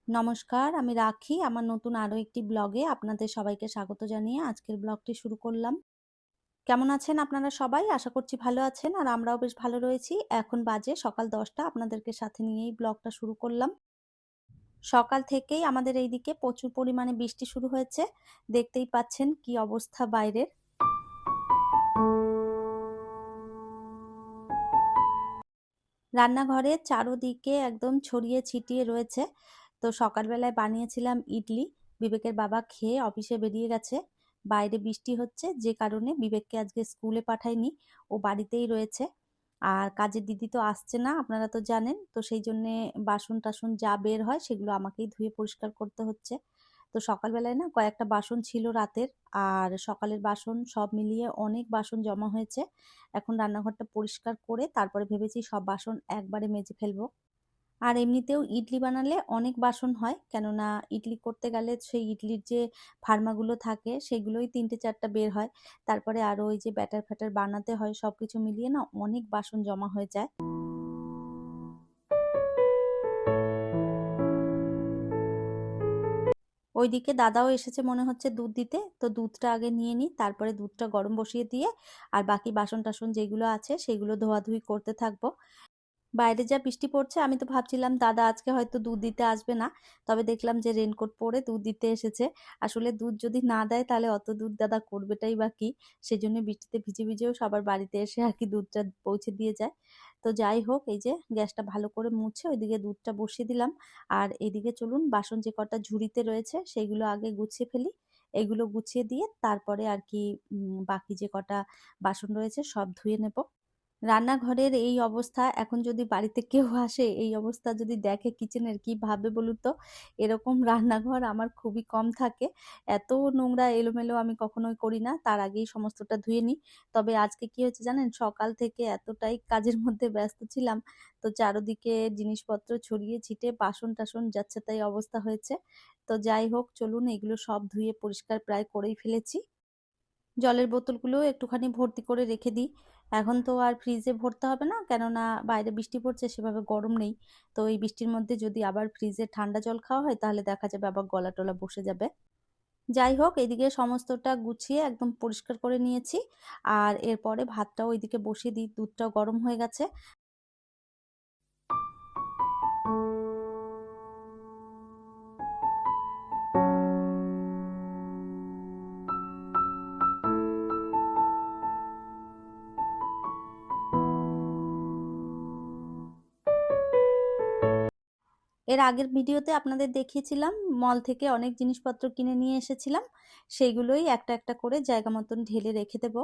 নমস্কার, আমি রাখি। আমার নতুন আরো একটি ব্লগে আপনাদের সবাইকে স্বাগত জানিয়ে আজকের ব্লগটি শুরু করলাম। কেমন আছেন আপনারা সবাই? আশা করছি ভালো আছেন আর আমরাও বেশ ভালো রয়েছি। এখন বাজে সকাল ১০টা, আপনাদেরকে সাথে নিয়েই ব্লগটা শুরু করলাম। সকাল থেকেই আমাদের এইদিকে প্রচুর পরিমাণে বৃষ্টি শুরু হয়েছে। দেখতেই পাচ্ছেন কি অবস্থা বাইরের। রান্নাঘরের চারোদিকে একদম ছড়িয়ে ছিটিয়ে রয়েছে। তো সকালবেলায় বানিয়েছিলাম ইডলি। বিবেকের বাবা খেয়ে অফিসে বেরিয়ে গেছে। বাইরে বৃষ্টি হচ্ছে যে কারণে বিবেককে আজকে স্কুলে পাঠাইনি। ও বাড়িতেই রয়েছে। আর কাজের দিদি তো আসছে না, আপনারা তো জানেন। তো সেই জন্যে বাসন-টাসন যা বের হয় সেগুলো আমাকেই ধুয়ে পরিষ্কার করতে হচ্ছে। তো সকালবেলায় না কয়েকটা বাসন ছিল রাতের, আর সকালের বাসন সব মিলিয়ে অনেক বাসন জমা হয়েছে। এখন রান্নাঘরটা পরিষ্কার করে তারপরে ভেবেছি সব বাসন একবারে মেজে ফেলবো। আর এমনিতেও ইডলি বানালে অনেক বাসন হয়, কেননা ইডলি করতে গেলে সেই ইডলির যে ফার্মাগুলো থাকে সেগুলোই ৩টে-৪টা বের হয়। তারপরে আরো ওই যে ব্যাটার-ফ্যাটার বানাতে হয়, সবকিছু মিলিয়ে না অনেক বাসন জমা হয়ে যায়। ওইদিকে দাদাও এসেছে মনে হচ্ছে দুধ দিতে। তো দুধটা আগে নিয়ে নিই, তারপরে দুধটা গরম বসিয়ে দিয়ে আর বাকি বাসন-টাসন যেগুলো আছে সেগুলো ধোয়াধুয়ি করতে থাকবো। বাইরে যা বৃষ্টি পড়ছে, আমি তো ভাবছিলাম দাদা আজকে হয়তো দুধ দিতে আসবে না। তবে দেখলাম যে রেনকোট পরে দুধ দিতে এসেছে। আসলে দুধ যদি না দেয় তাহলে অত দুধ দাদা করবেটাই বা কি? সেজন্য বৃষ্টিতে ভিজে ভিজেও সবার বাড়িতে এসে আর কি দুধটা পৌঁছে দিয়ে যায়। তো যাই হোক, এই যে গ্যাসটা ভালো করে মুছে ওইদিকে দুধটা বসিয়ে দিলাম। আর এদিকে চলুন বাসন যে কটা ঝুড়িতে রয়েছে সেইগুলো আগে গুছিয়ে ফেলি। এগুলো গুছিয়ে দিয়ে তারপরে আর কি বাকি যে কটা বাসন রয়েছে সব ধুয়ে নেব। রান্নাঘরের এই অবস্থা, এখন যদি বাড়িতে কেউ আসে এই অবস্থা যদি দেখে কিচেনের, কি ভাববে বলুন তো? এরকম রান্নাঘর আমার খুবই কম থাকে। এত নোংরা এলোমেলো আমি কখনোই করি না। তার আগেই সমস্তটা ধুয়ে নিই। তবে আজকে কি হয়েছে জানেন? সকাল থেকে এতটাই কাজের মধ্যে ব্যস্ত ছিলাম। তো চারদিকে জিনিসপত্র ছড়িয়ে ছিটে বাসন-টাসন যাচ্ছে তাই অবস্থা হয়েছে। তো যাই হোক, চলুন এগুলো সব ধুয়ে পরিষ্কার প্রায় করেই ফেলেছি। জলের বোতলগুলোও একটুখানি ভর্তি করে রেখে দিই। এখন তো আর ফ্রিজে ভরতে হবে না, কেননা বাইরে বৃষ্টি পড়ছে, সেভাবে গরম নেই। তো এই বৃষ্টির মধ্যে যদি আবার ফ্রিজে ঠান্ডা জল খাওয়া হয় তাহলে দেখা যাবে আবার গলা-টলা বসে যাবে। যাই হোক, এদিকে সমস্তটা গুছিয়ে একদম পরিষ্কার করে নিয়েছি। আর এরপরে ভাতটাও ওইদিকে বসিয়ে দিই, দুধটাও গরম হয়ে গেছে। এর আগের ভিডিওতে আপনাদের দেখিয়েছিলাম মল থেকে অনেক জিনিসপত্র কিনে নিয়ে এসেছিলাম। সেইগুলোই একটা একটা করে জায়গা মতন ঢেলে রেখে দেব।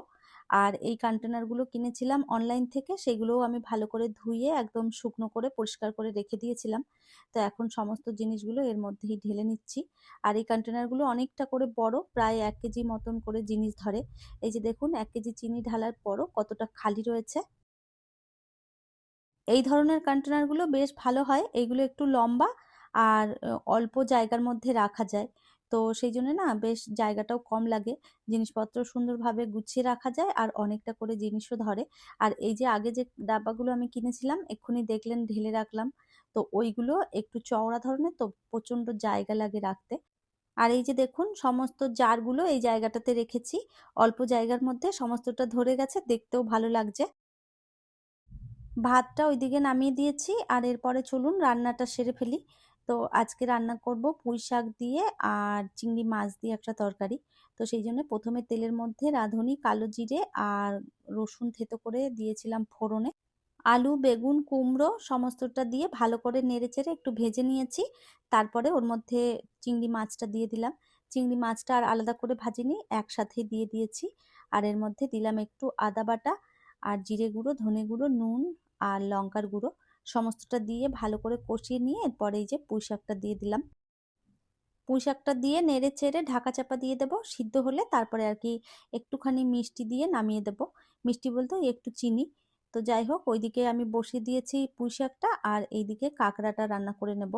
আর এই কন্টেনারগুলো কিনেছিলাম অনলাইন থেকে, সেগুলোও আমি ভালো করে ধুয়ে একদম শুকনো করে পরিষ্কার করে রেখে দিয়েছিলাম। তো এখন সমস্ত জিনিসগুলো এর মধ্যেই ঢেলে নিচ্ছি। আর এই কন্টেনারগুলো অনেকটা করে বড়, প্রায় ১ কেজি মতন করে জিনিস ধরে। এই যে দেখুন, ১ কেজি চিনি ঢালার পরও কতটা খালি রয়েছে। এই ধরনের কন্টেনারগুলো বেশ ভালো হয়। এইগুলো একটু লম্বা আর অল্প জায়গার মধ্যে রাখা যায়। তো সেইজন্য না বেশ জায়গাটাও কম লাগে। জিনিসপত্র সুন্দরভাবে গুছিয়ে রাখা যায় আর অনেকটা করে জিনিসও ধরে। আর এই যে আগে যে ডাব্বাগুলো আমি কিনেছিলাম, এক্ষুনি দেখলেন ঢেলে রাখলাম। তো ওইগুলো একটু চওড়া ধরনের, তো প্রচণ্ড জায়গা লাগে রাখতে। আর এই যে দেখুন সমস্ত জারগুলো এই জায়গাটাতে রেখেছি। অল্প জায়গার মধ্যে সমস্তটা ধরে গেছে, দেখতেও ভালো লাগছে। ভাতটা ওইদিকে নামিয়ে দিয়েছি আর এরপরে চলুন রান্নাটা সেরে ফেলি। তো আজকে রান্না করব পুঁই শাক দিয়ে আর চিংড়ি মাছ দিয়ে একটা তরকারি। তো সেই জন্য প্রথমে তেলের মধ্যে রাঁধুনি, কালো জিরে আর রসুন থেতো করে দিয়েছিলাম ফোড়নে। আলু, বেগুন, কুমড়ো সমস্তটা দিয়ে ভালো করে নেড়েচেড়ে একটু ভেজে নিয়েছি। তারপরে ওর মধ্যে চিংড়ি মাছটা দিয়ে দিলাম। চিংড়ি মাছটা আর আলাদা করে ভাজিনি, একসাথেই দিয়ে দিয়েছি। আর এর মধ্যে দিলাম একটু আদা বাটা আর জিরে গুঁড়ো, ধনে গুঁড়ো, নুন আর লঙ্কার গুঁড়ো। সমস্তটা দিয়ে ভালো করে কষিয়ে নিয়ে এরপরে এই যে পুঁই শাকটা দিয়ে দিলাম। পুঁই শাকটা দিয়ে নেড়ে চেড়ে ঢাকা চাপা দিয়ে দেবো। সিদ্ধ হলে তারপরে আর কি একটুখানি মিষ্টি দিয়ে নামিয়ে দেবো। মিষ্টি বলতে ওই একটু চিনি। তো যাই হোক, ওইদিকে আমি বসিয়ে দিয়েছি পুঁই শাকটা আর এইদিকে কাঁকড়াটা রান্না করে নেব।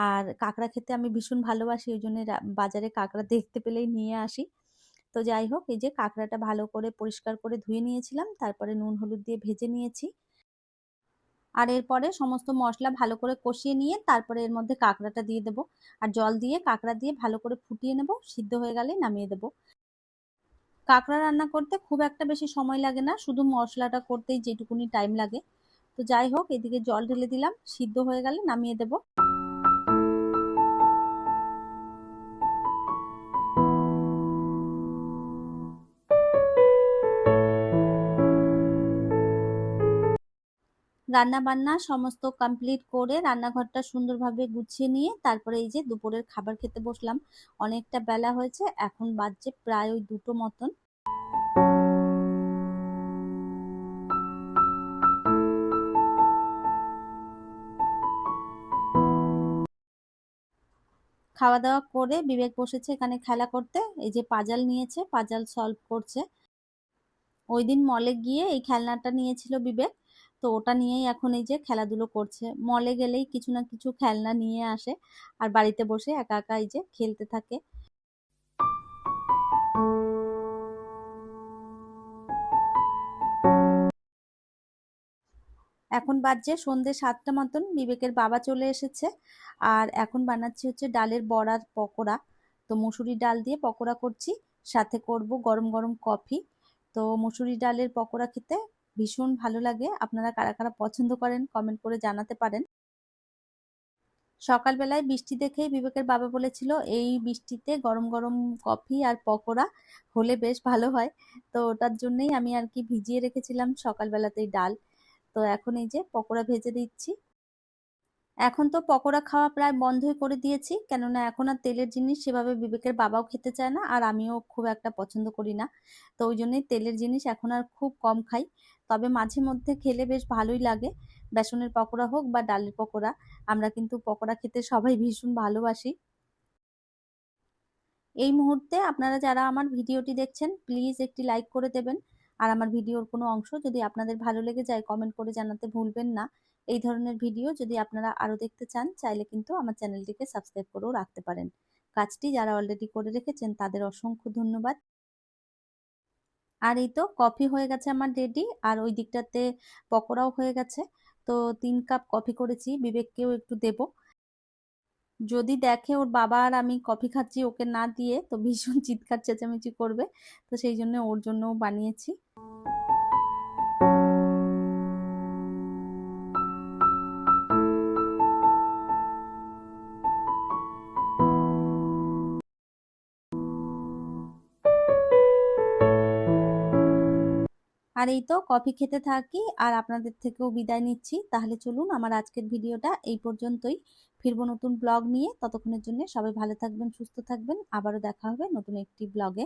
আর কাঁকড়া খেতে আমি ভীষণ ভালোবাসি, ওই জন্য বাজারে কাঁকড়া দেখতে পেলেই নিয়ে আসি। তো যাই হোক, এই যে কাঁকড়াটা ভালো করে পরিষ্কার করে ধুয়ে নিয়েছিলাম, তারপরে নুন হলুদ দিয়ে ভেজে নিয়েছি। আর এরপরে সমস্ত মশলা ভালো করে কষিয়ে নিয়ে তারপরে এর মধ্যে কাঁকড়াটা দিয়ে দেবো, আর জল দিয়ে কাঁকড়া দিয়ে ভালো করে ফুটিয়ে নেব, সিদ্ধ হয়ে গেলে নামিয়ে দেবো। কাঁকড়া রান্না করতে খুব একটা বেশি সময় লাগে না, শুধু মশলাটা করতেই যেটুকুনি টাইম লাগে। তো যাই হোক, এদিকে জল ঢেলে দিলাম, সিদ্ধ হয়ে গেলে নামিয়ে দেবো। রান্না বান্না সমস্ত কমপ্লিট করে রান্নাঘরটা সুন্দরভাবে গুছিয়ে নিয়ে তারপরে এই যে দুপুরের খাবার খেতে বসলাম। অনেকটা বেলা হয়েছে, এখন বাজছে প্রায় ওই 2টো মতন। খাওয়া দাওয়া করে বিবেক বসেছে এখানে খেলা করতে, এই যে পাজাল নিয়েছে, পাজাল সলভ করছে। ওই দিন মলে গিয়ে এই খেলনাটা নিয়েছিল বিবেক, তো ওটা নিয়েই এখন এই যে খেলাধুলো করছে। মলে গেলেই কিছু না কিছু খেলনা নিয়ে আসে, আর বাড়িতে বসে একা একা এই যে খেলতে থাকে। এখন বাজছে সন্ধ্যে 7টা মতন, বিবেকের বাবা চলে এসেছে। আর এখন বানাচ্ছি হচ্ছে ডালের বড়ার পকোড়া। তো মুসুরি ডাল দিয়ে পকোড়া করছি, সাথে করব গরম গরম কফি। তো মুসুরি ডালের পকোড়া খেতে ভীষণ ভালো লাগে, আপনারা কারা কারা পছন্দ করেন কমেন্ট করে জানাতে পারেন। সকালবেলায় বৃষ্টি দেখেই বিবেকের বাবা বলেছিল এই বৃষ্টিতে গরম গরম কফি আর পকোড়া হলে বেশ ভালো হয়। তো ওটার জন্যই আমি আর কি ভিজিয়ে রেখেছিলাম সকালবেলাতেই ডাল। তো এখন এই যে পকোড়া ভেজে দিচ্ছি। এখন তো পকোড়া খাওয়া প্রায় বন্ধই করে দিয়েছি, কেননা এখন আর তেলের জিনিস সেভাবে বিবেকের বাবাও খেতে চায় না, আর আমিও খুব একটা পছন্দ করি না। তো ওই জন্যই তেলের জিনিস এখন আর খুব কম খাই। তবে মাঝে মধ্যে খেলে বেশ ভালোই লাগে, বেসনের পকোড়া হোক বা ডালের পকোড়া। আমরা কিন্তু পকোড়া খেতে সবাই ভীষণ ভালোবাসি। এই মুহূর্তে আপনারা যারা আমার ভিডিওটি দেখছেন প্লিজ একটি লাইক করে দেবেন। আর আমার ভিডিওর কোনো অংশ যদি আপনাদের ভালো লেগে যায় কমেন্ট করে জানাতে ভুলবেন না। এই ধরনের ভিডিও যদি আপনারা আরো দেখতে চান চাইলে কিন্তু আমার চ্যানেলটিকে সাবস্ক্রাইব করেও রাখতে পারেন। কাজটি যারা অলরেডি করে রেখেছেন তাদের অসংখ্য ধন্যবাদ। আর এই তো কফি হয়ে গেছে আমার রেডি, আর ওই দিকটাতে পকোড়াও হয়ে গেছে। তো 3 কাপ কফি করেছি, বিবেককেও একটু দেব। যদি দেখে ওর বাবা আর আমি কফি খাচ্ছি ওকে না দিয়ে, তো ভীষণ চিৎকার চেঁচামেচি করবে। তো সেই জন্য ওর জন্যও বানিয়েছি। আর এই তো কফি খেতে থাকি আর আপনাদের থেকেও বিদায় নিচ্ছি। তাহলে চলুন, আমার আজকের ভিডিওটা এই পর্যন্তই। ফিরবো নতুন ব্লগ নিয়ে, ততক্ষণের জন্য সবাই ভালো থাকবেন, সুস্থ থাকবেন। আবারও দেখা হবে নতুন একটি ব্লগে।